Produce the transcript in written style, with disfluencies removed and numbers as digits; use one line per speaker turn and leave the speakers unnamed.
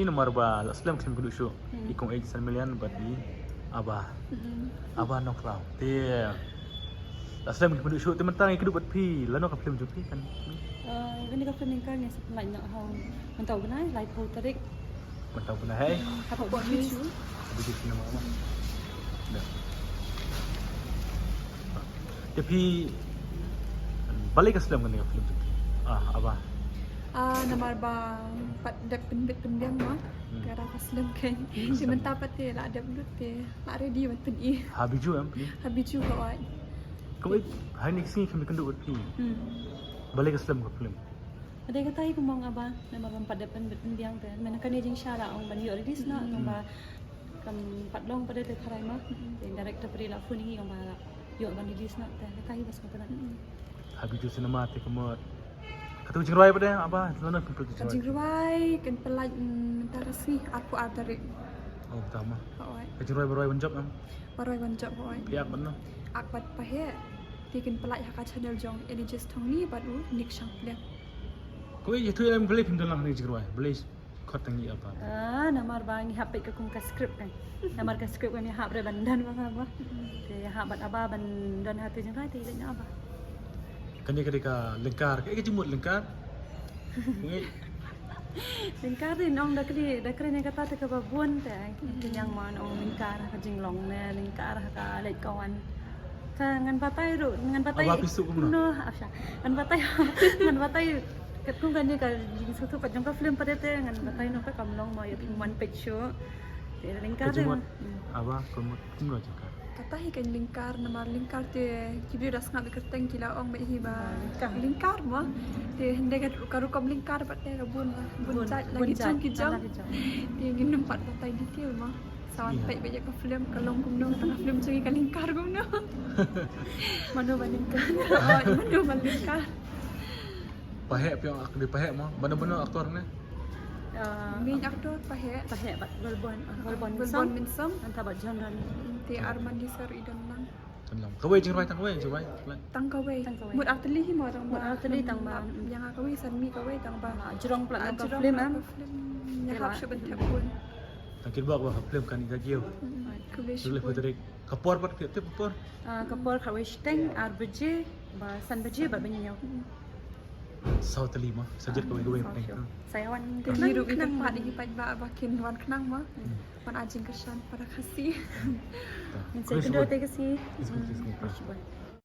ni nomor ba aslam kim kudu syu ikong age million badi aba aba nok law ti aslam kim kudu syu ti mentang kudu bat pi la nok film jupi kan
ini ka film kan ni sebenarnya nak hau mentau benai lai pau tarik
mentang puna hai
apa buat bisu
biji nama apa dah tapi balik aslam kan ni film jupi aba
Namar bang pat dak pendek pendiam mah gara kaslam kan si mentah pate la ada belut te la ready betul i
habiju am ni
habiju kawai
kau hai ni sini kami kendu bat pi balik aslam ko film
ada kata ai kumong aba nama bang pada pendiam te mana kan jing syara ong ban yo release na nomba kam patlong pada te kharai mah director pri la funi ong ba yo ban release na te kata ai bas ko tan
habiju cinema te kemot kata jing roi pada apa lana kumpul
jing roi kan pelaj mentah resmi aku artarik
oh pertama
kawai
jing roi banjok am
baroi banjok kawai
piak mana
akbat pahe tikin pelaj haka channel jong ini just thong ni baru nik sang plek
kau itu yang beli pintu lang ni jing roi beli kot tangi apa
namar bang ni hapik ka kum ka script kan namar ka script kan ni hap re bandan bang apa te hap bat aba bandan hatu jing roi te nya aba
kan dia ketika lengkar kayak jemut lengkar
lingkar din ong dakri ne kata te ka babun te yang man ong lingkar ka jinglong ne lingkar ka lek kawan ta ngan patai ru ngan patai no afsha ngan patai kat kung kan ni ka jing sutu pa jong ka film pada te ngan patai no ka kamlong mo yo one picture te lingkar te
apa kamu tunggu aja
katahi kan lingkar nama lingkar te kibir ras ngab kerteng kila ong me hiba lingkar mah te hende kat karu kam lingkar patte ka bun chat lagi jong ki jong te ngin numpat patai detail mah sawan pai beja ka film kalong kumno tengah film curi ka lingkar kumno mano balingkar mano balingkar
pahek piang ak di pahek mah benar-benar aktor ni
main aktor pahe
bat balbon
min som
anta bat jangan
te arman di sar idan lang
tenlam kawai jing roi tang kawai jing roi
tang kawai mut atli hi mo tang
mut atli tang ba
yang kawai san mi kawai tang ba
jurong plat ka film am
ya hap shu bentak pun
takir bak bah film kan ida gieu boleh putrik kapor pat ke kapor
kapor kawai steng RBJ ba san baje ba benyau
sau telima sajet kawai ni
sayawan
hirup ikan mat ini pada bakin wan kenang mah man ajing kesan pada kasih
saya kedua te kasih